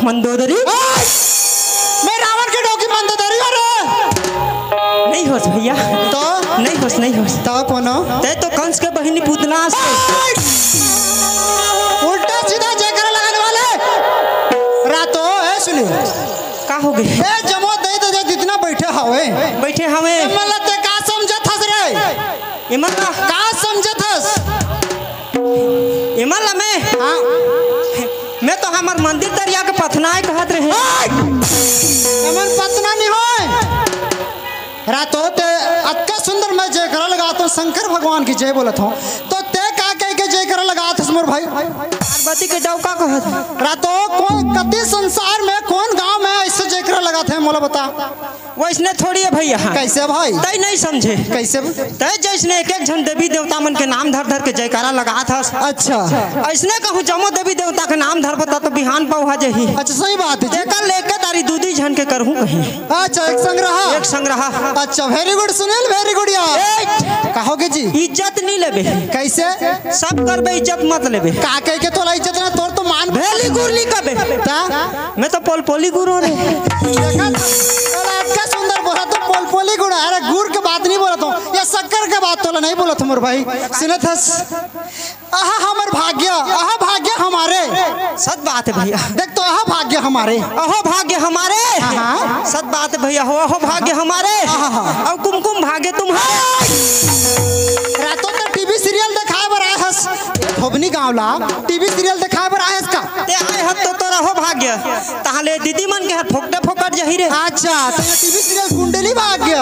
मंदोदरी मैं रावण के डोकी मंदोदरी अरे नहीं होश भैया तो नहीं होश तो कोनो ते तो कंस के बहिनी पूतना से उल्टा सीधा जयकारा लगाने वाले रातो है सुनी का हो गई ए जमो दे दे जितना बैठे हवे मतलब ते का समझत हस रे इमला का समझत हस इमला मैं तो हमार मंदिर दरिया के पथनाए कहत रहे हमन पतना नहीं होए रातो ते अत्का सुंदर मैं जयकारा लगाता हूँ शंकर भगवान की जय बोलत हूँ तो ते का कह के जयकारा लगात हस मोर भाई पार्वती के डौका कहत रातो कौन कति संसार में कौन गांव में ऐसे जयकारा लगाते हैं मोला बता वैसने थोड़ी है भैया कैसे भाई तय नहीं समझे कैसे तय जैसने एक जन देवी देवता मन के नाम धर के जयकारा लगा था अच्छा ऐसने कहूँ जमो देवी देवता के नाम धर बता तो बिहान पौहा जही अच्छा सही बात है जेकर लेके तारी दूधी झन के करहूँ कहीं अच्छा एक संग्रह अच्छा very good Sunil very good यार कहोगे जी इज्जत नहीं लेबे कैसे सब करबे इज्जत मत लेबे का कह के तोला इज्जत ना तोर तो मान भेली गुर नहीं कबे मैं तो पोली गुरु रे सुंदर बोला तो पोली गुड़ अरे गुड़ के बात नहीं बोला तो या शक्कर के बात तो नहीं बोला तुम भाई सुनत हस आहा हमर भाग्य हमारे सच बात है भैया देख तो आहा भाग्य हमारे अहो भाग्य हमारे सच बात है भैया हो भाग्य हमारे और कुमकुम भाग्य तुम्हारे रातों तक टीवी सीरियल दिखाए बर आए हस भोबनी गाँवला टीवी सीरियल दिखाए बर आए हस का ते आए हत तो तोरा हो भाग्य ताहले दीदी मन के हाथ फोकट जही रे अच्छा तो टीवी सीरियल कुंडली भाग्य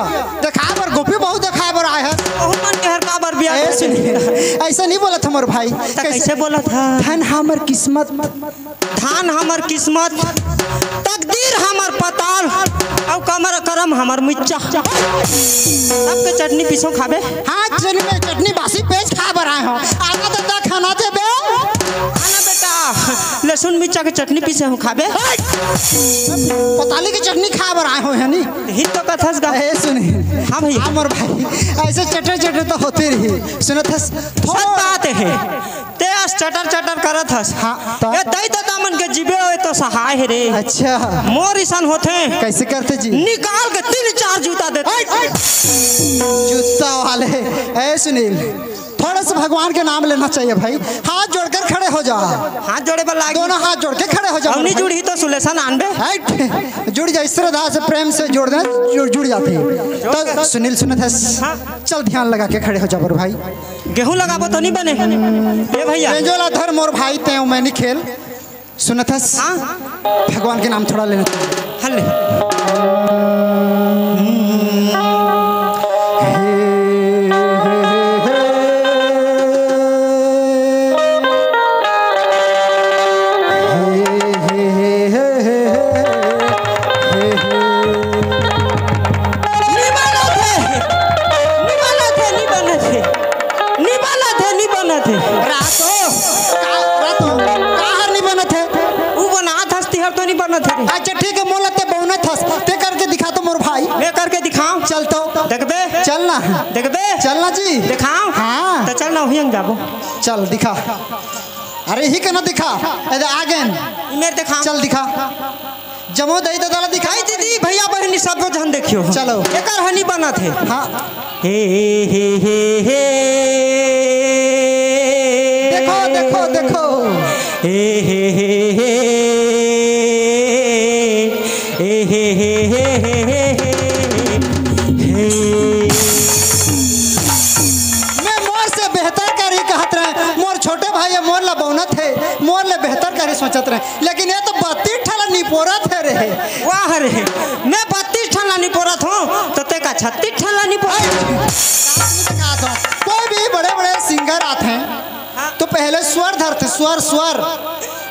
दिखाए बर गोपी बहु दिखाए बर आए हस ओहु मन के हर का बर बिया ऐसा नहीं बोला था मोर भाई कैसे बोला था धन हमर किस्मत तकदीर हमर पताल और कमर करम हमर मिच्चा सबके चटनी पीसो खाबे हाँ चटनी बासी पेज खा बर आए हो आना तो खाना दे बे आना बेटा लहसुन मिर्चा के चटनी पीसे हो खाबे पताली की चटनी खा बर आए हो है नी हित तो कथस गा ए सुनी हां भैया हमर भाई ऐसे चटर तो होते रही सुनत हस सब बात है ते चटर करत हस हां ए दई तो दामन के जीबे होए तो सहाय है रे अच्छा मोर ईसान होते कैसे करते जी निकाल के 3-4 जूता देते जूता वाले ए सुनील थोड़ा सा भगवान के नाम लेना चाहिए भाई हाथ जोड़कर खड़े हो जा हाथ जोड़े पर लागे दोनों हाथ जोड़ के खड़े हो जाओ नहीं जुड़ी तो सुलेसान आनबे जुड़ जा श्रद्धा से प्रेम से जोड़ दे जुड़ जाती है तो सुनील सुनत है चल ध्यान लगा के खड़े हो जा भाई गेहूं लगाबो तो नहीं बने ए भैया बेंजोला धर मोर भाई ते मैं नहीं खेल सुनत है भगवान के नाम थोड़ा लेना हल्ले अच्छा ठीक है मोलते बहुना थस ते करके दिखा तो मोर भाई मैं करके दिखाऊं चल तो देखबे चलना जी दिखाऊं हां तो चल ना वहीं जाबो चल दिखा अरे ही केना दिखा ए आगे मेरे दिखा चल दिखा जमो दई दादा दिखाई दीदी भैया बहनी सब जन देखियो चलो एकर हनी बना थे हां हे देखो हे मैं मोर से बेहतर करी कहत रहे मोर छोटे भाई मोर ला बहुनत है मोर ले बेहतर करी सोचत रहे लेकिन ये तो 32 ठला निपोरा थे रे वाह रे मैं 32 ठला नहीं पोरत हो तो ते का 36 ठल्ला नहीं पोरत। कोई भी बड़े बड़े सिंगर आते हैं तो पहले स्वर धरते, स्वर स्वर।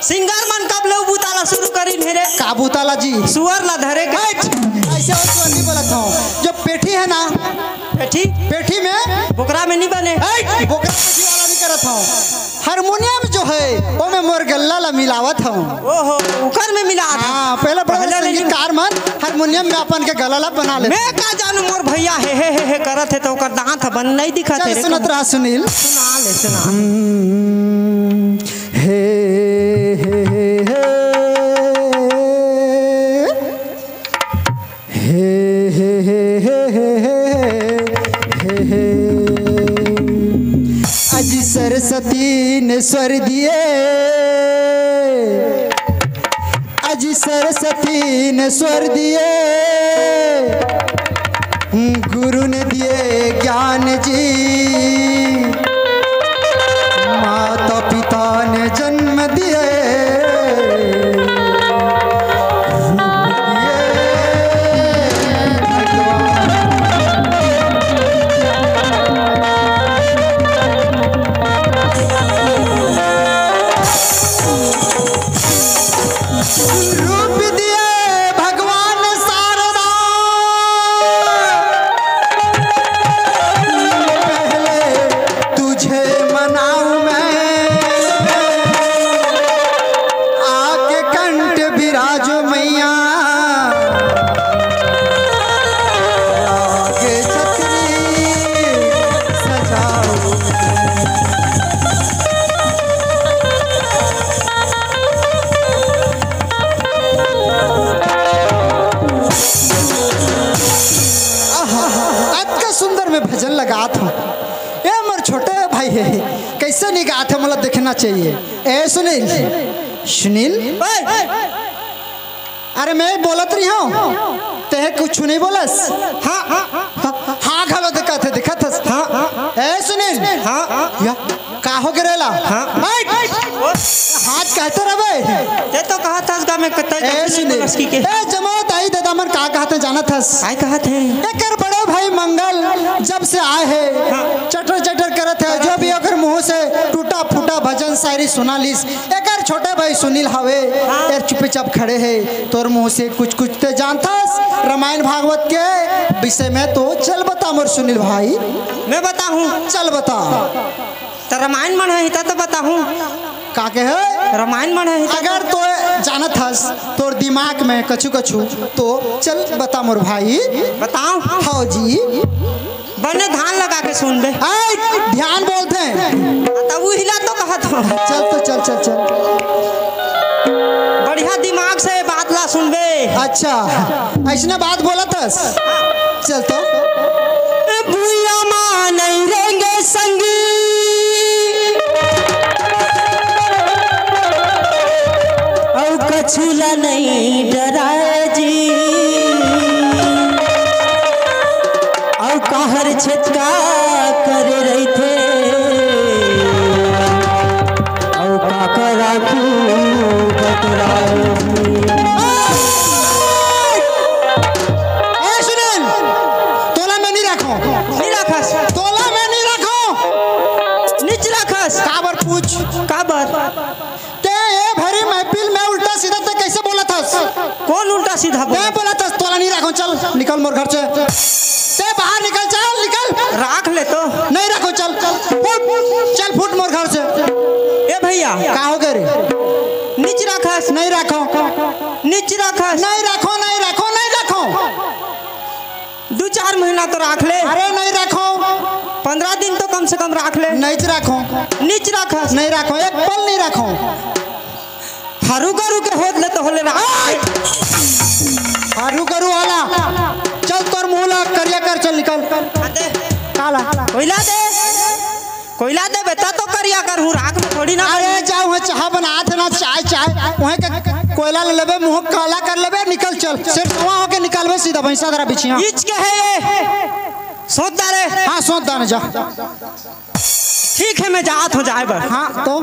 सिंगर मन कब ले बुताला शुरू करी रे? काबूताला जी सुअर ला धरे के ऐसे और स्वर नहीं बोलता हूँ। जो पेठी है ना, पेठी पेठी में बोकरा में नहीं बने, बोकरा पेठी वाला नहीं करत हूँ। हारमोनियम जो है वो मैं मोर गल्ला ला मिलावत हूँ। ओहो उकर में मिला था। हाँ पहले पहले संगीतकार मन हारमोनियम में अपन के गला ला बना ले। मैं का जानू मोर भैया हे करत है तो ओकर दांत बन नहीं दिखत है। सुनत रहा सुनील, सुना ले सुना। हे अजी सरस्वती ने स्वर दिए, अजी सरस्वती ने स्वर दिए, गुरु ने दिए ज्ञान जी, माता पिता ने जन्म दिए, भजन लगा था। ए मर छोटे भाई है कैसे नहीं गा थे, मतलब देखना चाहिए। ए सुनील, सुनील अरे मैं बोलत रही हूँ ते कुछ नहीं बोलस। हाँ हाँ हाँ घलो दिखत है दिखत है। हाँ ए सुनील, हाँ या का हो गिरेला? हाँ हाथ कहते रहे ते तो कहा था उसका मैं कतई ए सुनील ए जमात आई दादा मन का कहते जाना था। आई कहत है एकर बड़े भाई मंगल जब से आए है चटर चटर करत है, जो भी अगर मुंह से टूटा फूटा भजन शायरी सुना लीस। एकर छोटे भाई सुनील हवे यार चुपचाप खड़े है, तोर मुंह से कुछ कुछ ते जानथस रामायण भागवत के विषय में। तो चल बता मोर सुनील भाई। मैं बताऊं? चल बता। तो रामायण मन है तो बताऊं का के है रामायण मन है। अगर तो जानत हस तोर दिमाग में कछु कछु तो चल बता मोर भाई। बताओ? हाँ जी बने धान लगा के सुन बे। ध्यान बोलते हैं तो वो हिला तो कहा था। चल तो चल चल चल बढ़िया दिमाग से बात ला सुन बे। अच्छा ऐसा बात बोला था। चल तो भूया मां नहीं रहेंगे संगी, और कछुला नहीं डरा जी, और कहर छटका कर रही थे, और काकर राखू कतरा। सुनील तोला में नहीं रखो, नहीं रखस तोला में नहीं रखो, नीच रखस। काबर पूछ काबर ते ये भरी महफिल में उल्टा सीधा ते कैसे बोला था? कौन उल्टा सीधा बोला? बोला था तोला नहीं रखो। चल निकल मोर घर से, ते बाहर निकल, चल निकल। राख ले तो नहीं रखो, चल चल फुट, चल फुट मोर घर से। ए भैया का हो गए रे? नीच रखस। नहीं रखो, नीच रखस। नहीं रखो, नहीं रखो, नहीं रखो। 2-4 महीना तो राख ले। अरे नहीं रखो, 15 दिन तो कम से कम राख ले। नहीं रखो, नीच रखस। नहीं रखो, एक पल नहीं रखो। हरू करू के होद ले तो होले राख। हरू करू वाला चल तोर मुंह ला करिया कर, चल निकल। काला कोयला दे, कोयला दे बेटा तो करिया कर हूं, राख में थोड़ी ना। अरे जाओ चाह बना थे ना, चाय चाय वहीं के कोयला ले लेबे, मुंह काला कर लेबे, निकल चल। सिर्फ वहां होके निकालबे सीधा भैंसा दरा बिछिया। बीच के है ये सोच दा रे। हां सोच दा ना जा। ठीक है मैं जात हो जाए बर। हां तो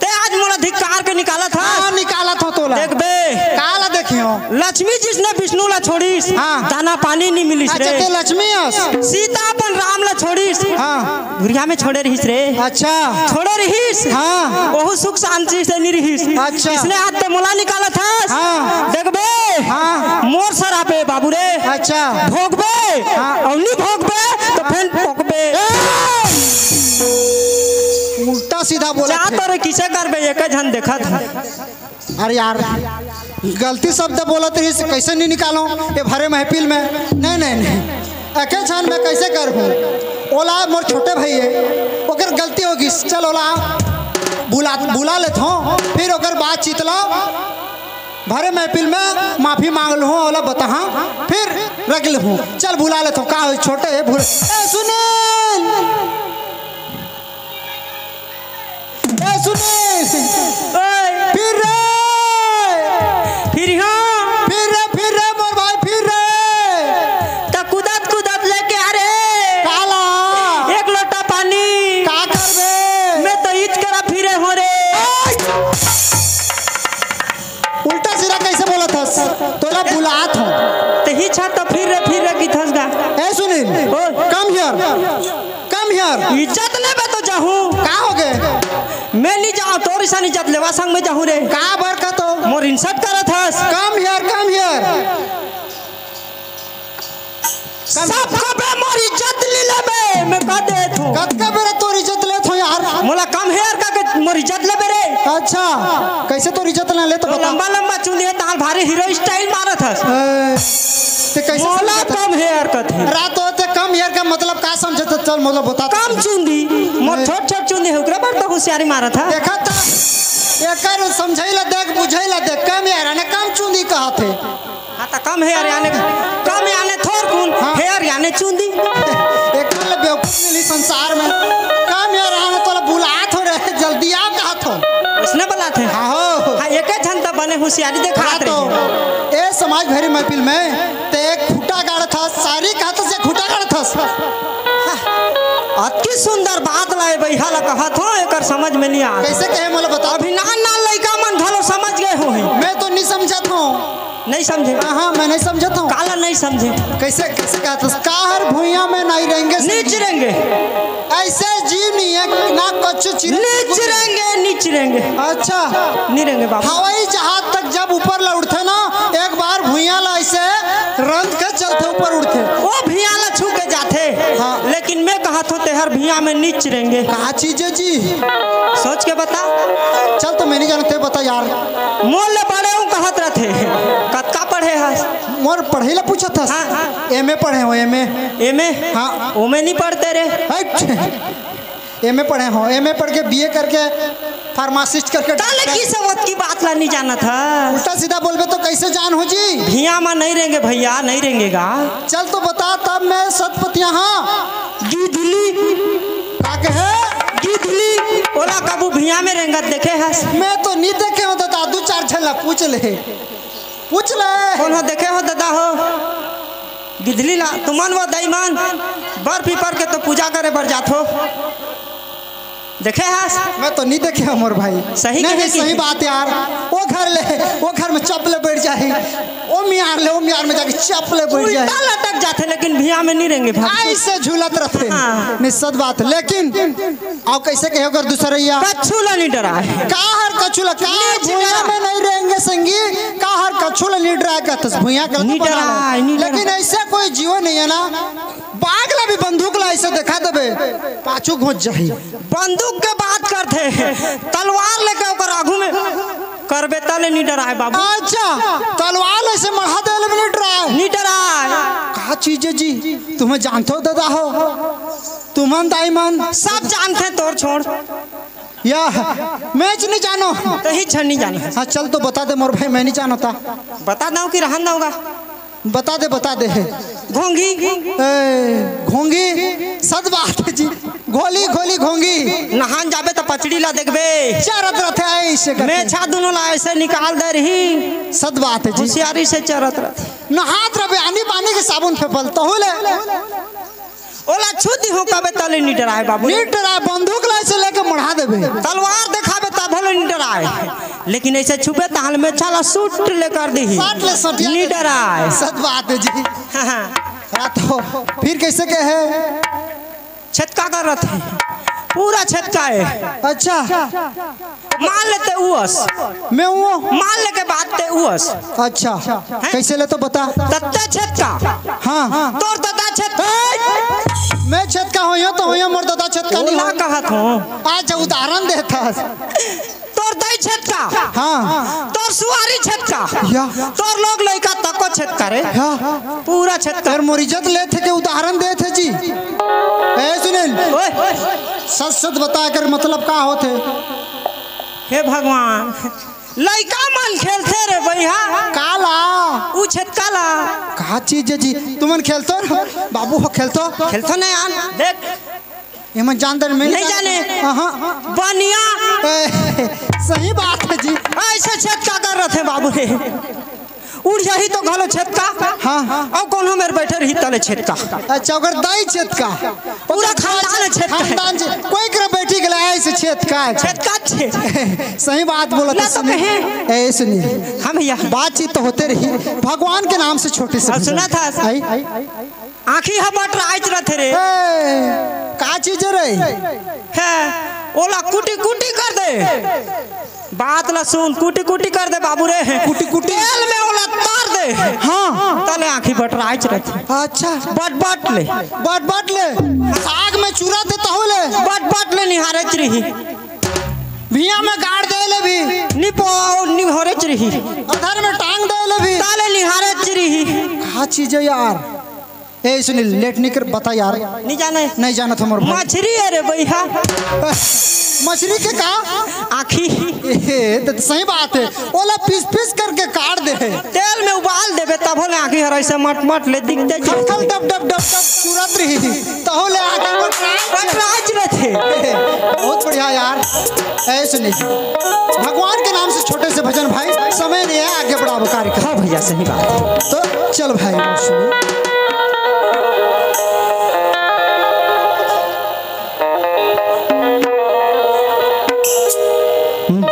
ते आज मोला धिक्कार के निकाला था। हां निकाला था तोला। देख बे काला देख देखियो लक्ष्मी जिसने विष्णु ला छोड़ीस हाँ। दाना पानी नहीं मिलिस अच्छा रे ते लक्ष्मी हस सीता अपन राम ला छोड़ीस हाँ दुनिया में छोड़े रहीस रे अच्छा छोड़े रहीस हाँ ओहु सुख शांति से नहीं रहीस अच्छा। इसने हाथ पे मोला निकाला था हाँ। देखबे हाँ। मोर सरापे बाबू रे अच्छा भोगबे हाँ। और नहीं भोगबे तो फिर भोगबे उल्टा सीधा बोला जा तो रे किसे करबे एक जन देखा था अरे यार गलती शब्द बोलत रही से कैसे नहीं निकालो ये भरे महफिल में नहीं नहीं नहीं एके छान में कैसे कर हूँ ओला मोर छोटे भाई है ओकर गलती होगी चल ओला बुला लेत हो फिर ओकर बात चितला भरे महफिल में माफी मांग लूँ ओला बता फिर रख लूँ चल बुला लेत हो का छोटे है भूल सुनील सुनील फिर फिर मोर भाई फिर तो कुदत लेके आ रे काला एक लोटा पानी का करबे मैं तो ईद करा फिरे हो रे उल्टा सीधा कैसे बोलत हस तोला बुलात हो तो ही छा तो फिर रे की थस गा ए सुनील कम हियर इज्जत ले बे तो जाहूं का हो गए मैं नहीं जाऊं तोर ईसा इज्जत लेवा संग में जाहूं रे का बरकत हो मोर इंसत करत हस कम हियर सबको बे मोर इज्जत ले लेबे मैं कह दे तू कत का बेरा तोर इज्जत लेत हो यार मोला कम हेयर का के मोर इज्जत लेबे रे अच्छा कैसे तोर इज्जत ले तो बता लंबा चुंदी है ताल भारी हीरो स्टाइल मारत हस ते कैसे मोला कम हेयर का थे रात होते कम हियर का मतलब का समझत चल मतलब बता कम चुंदी मोर छोट चुंदी है ओकरा बार तो होशियारी मारत था देखा था एकर समझैला देख बुझैला देख कम यार ने कम चुंदी कहा थे हां त कम हेयर याने थोर कुन हेयर याने चुंदी एक ले बेवकूफ मिली संसार में कम यार आने तोला बुलात हो रहे जल्दी आ कहा थो उसने बोला थे हां हां एक जनता बने होशियारी दिखात तो रहे ए समाज भरी महफिल में ते एक खुटा गाड़ था सारी कहत से खुटा गाड़ था अति सुंदर बात लाए भैया ला कहत हो एकर समझ में नहीं आ कैसे कहे मोला बता अभी ना लइका मन घलो समझ गए हो मैं तो नहीं समझत हूं नहीं समझे हां मैं नहीं समझत हूं काला नहीं समझे कैसे कैसे कहत का हर भुइया में नहीं रहेंगे नीच रहेंगे ऐसे जीव नहीं है ना कुछ चीज नीच रहेंगे अच्छा नहीं रहेंगे बाबू हवाई जहाज तक जब ऊपर ला उड़ते ना एक बार भुइया ला ऐसे रंग के चलते ऊपर उड़ते वो भिया ला छू के जाते हाँ। लेकिन मैं कहा तो हर भिया में नीच रहेंगे कहा चीज है जी सोच के बता चल तो मैं नहीं जानते बता यार मोल ले पढ़े हूँ कहत रहते कतका पढ़े हस मोर पढ़े ला पूछा था हाँ। एमए पढ़े हो एमए एमे हाँ। ओमे नहीं पढ़ते रे एमए पढ़े हो एमए पढ़ के बीए करके फार्मासिस्ट करके ताले की सबत की बात ला नहीं जाना था उल्टा सीधा बोलबे तो कैसे जान हो जी भिया में नहीं रहेंगे भैया नहीं रहेंगेगा चल तो बता तब मैं सतपतिया हाँ गिदली का कहे गिदली ओला कबू भिया में रहेंगे देखे हस मैं तो नहीं देखे हो दादा दो चार छल्ला पूछ ले कौन हो देखे हो दादा हो गिदली ला तुमन वो दाईमान बर पीपर के तो पूजा करे बर जात हो देखे हस मैं तो नहीं देखे हो मोर भाई सही नहीं कहे सही कि- बात यार वो घर में चपले बैठ जाए ओ मियार में जाके चपले बैठ उल्टा जाए लटक जाते लेकिन भिया में नहीं रहेंगे भाई ऐसे झूलत रहते हाँ। निश्चित बात लेकिन आओ कैसे कहे अगर दूसरैया कच्छू ला नहीं डरा है काहर कछुला का नीच भुइया डरा। में नहीं रहेंगे संगी काहर कछुला नहीं डरा कहते भुइया का नहीं डरा, नहीं डरा। लेकिन ऐसा कोई जीवन नहीं है ना बाग ला भी बंदूक ला ऐसे दिखा देबे पाछू घुस जाही बंदूक के बात करते तलवार लेके ओकर आगू में करबे तले नहीं डराए बाबू अच्छा तलवार ऐसे मढ़ा देले में नहीं डराए नहीं डराए का चीज है जी तुम्हें जानते हो दादा हो तुमन दाईमान सब जानते हैं तोर छोड़ या मैच नहीं जानो तो ही छन नहीं जाना हाँ चल तो बता दे मोर भाई मैं नहीं जानता बता दऊं कि रहन दूंगा बता दे घोंगी घोंगी सद बात है जी गोली गोली घोंगी नहान जाबे तो पचड़ी ला देखबे चरत रहते ऐसे करके। मैं छा दोनों ला ऐसे निकाल दे रही सद बात है जी होशियारी से चरत रहती नहात रहे आनी पानी के साबुन पे पलता हो ले ओला छुदी हो कबे तले नहीं डराए बाबू नीट रहा बंदूक ला से लेके मढ़ा देबे तलवार दिखाबे तब भले नहीं डराए लेकिन ऐसे छुपे ताल में चला सूट लेकर दी साट ले सटिया नहीं डराए। सच बात है जी। हाँ तो फिर कैसे के है? छटका कर रहे थे पूरा छटका है। अच्छा मान लेते उस मैं वो मान ले के बात ते उस। अच्छा कैसे ले तो बता। तत्ता छटका हाँ तोर दादा छटका मैं छटका हो तो हो मोर दादा छटका नहीं ना हो। कहा था आज उदाहरण देता। तोर दई छटका हाँ तोर सुवारी छटका या तोर लोग लइका तको छटका रे हाँ पूरा छटका। यार मोर इज्जत ले थे के उदाहरण दे थे जी। ए सुनील ओए सच सच बता कर मतलब का होते। हे भगवान लइका मन खेलते रे भैया काला ऊ छटकाला का चीज है जी तुमन खेलतो बाबू हो खेलतो खेलतो नहीं आन देख एमन जानदार में नहीं जाने हाँ बनिया सही बात है जी। ऐसे छटका कर रहे थे बाबू रे उड़ जाही तो घलो छटका हाँ और कौन मेरे बैठे रही तले छटका। अच्छा अगर दाई छेतका पूरा खानदान छटका खानदान से कोई कर बैठी गला ऐसे छेतका छटका छे सही बात बोला ना तो कहे ए सुनी हम भैया बातचीत तो होते रही भगवान के नाम से छोटे से सुना था आई आँखी हबट राज रहे रे का चीज रे है ओला कुटी कुटी कर दे बात ला सुन कुटी कुटी कर दे बाबू रे कुटी कुटी तेल में ओला तार दे हाँ तले आँखी बट राज रहे अच्छा बट ले बट ले साग में चूरा दे तो ले बट ले निहारे रही भिया में गाड़ दे ले भी निपो निहारे रही अधर में टांग दे ले भी ताले निहारे रही का चीज है यार। ए सुनील लेट नहीं कर बता यार नहीं जाने नहीं जाना था मोर मछली है रे भैया मछली के का आँखी तो सही बात है ओला पीस पीस करके काट दे तेल में उबाल देबे तब होले आँखी हर ऐसे मट मट ले दिख दे खल खल डब डब डब डब चुरत रही तो होले आगे बट राज रहे थे बहुत बढ़िया यार। ए सुनील भगवान के नाम से छोटे से भजन भाई समय नहीं है आगे बढ़ाओ कार्यक्रम। हाँ भैया सही बात तो चल भाई सुनील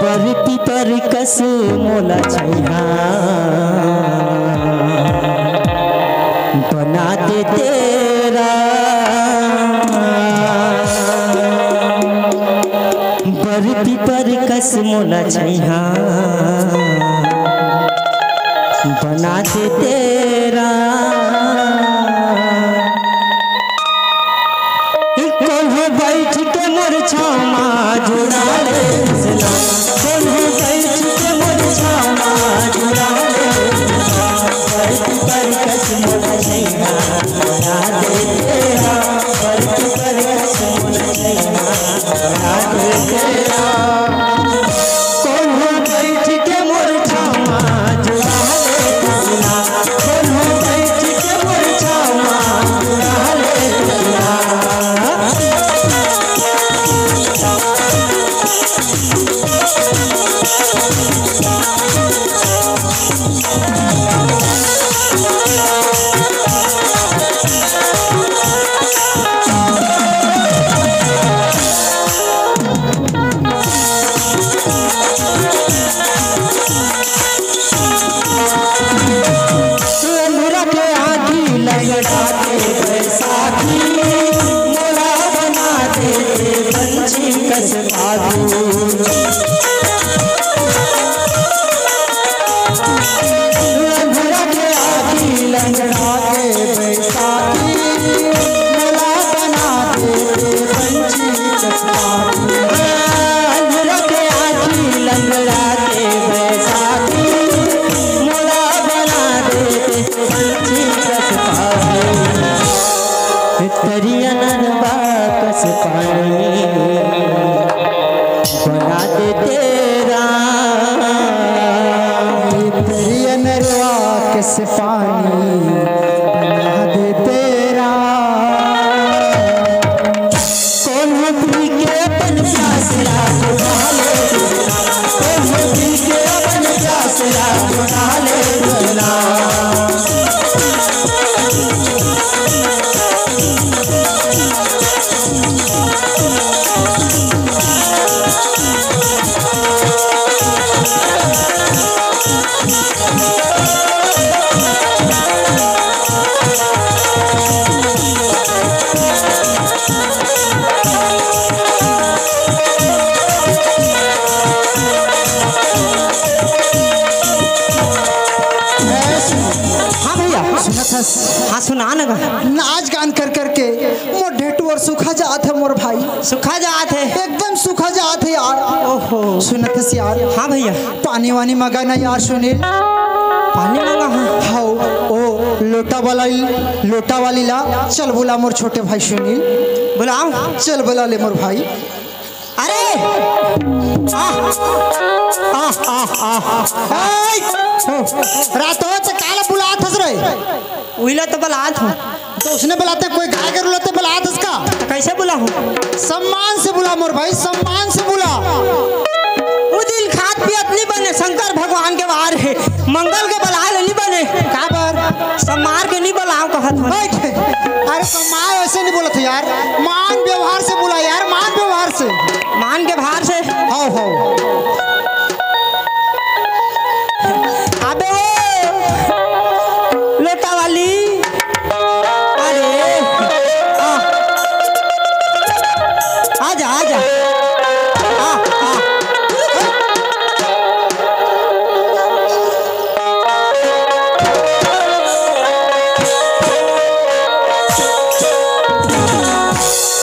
बरती पर कस मोला छैया बना दे तेरा बरती पर कस मोला छैया बना दे तेरा कोल्हो बैठ के मोर छामा जुड़ा ले कोल्हो बैठ के मोर छामा जुड़ा ले पर कस मोर छैया बना दे तेरा पर कस मोर छैया बना दे तेरा कोल्हो बैठ के मोर छामा जुड़ा ले कोल्हो बैठ के मोर छामा जुड़ा ले सूखा जात है मोर भाई, सुखा जात है एकदम सूखा जात है यार। ओहो सुनत है यार। हाँ भैया पानी वानी मंगा ना यार सुनील। पानी मांगा हाँ हाँ ओ लोटा वाली ला चल बुला मोर छोटे भाई सुनील। बुलाओ चल बुला ले मोर भाई। अरे रात हो तो काला बुलात हस रे। उइला तो बुलात हूँ तो उसने बुलाते कोई गाय के रुलाते बुलात उसका। तो कैसे बुलाऊँ? सम्मान से बुला मोर भाई, सम्मान से बुला। वो दिन खाद पियत नहीं बने, शंकर भगवान के वार है, मंगल के बलाए नहीं बने का बार सम्मार के नहीं बुलाओ कहत हूँ। अरे सम्मान ऐसे नहीं बोलत यार,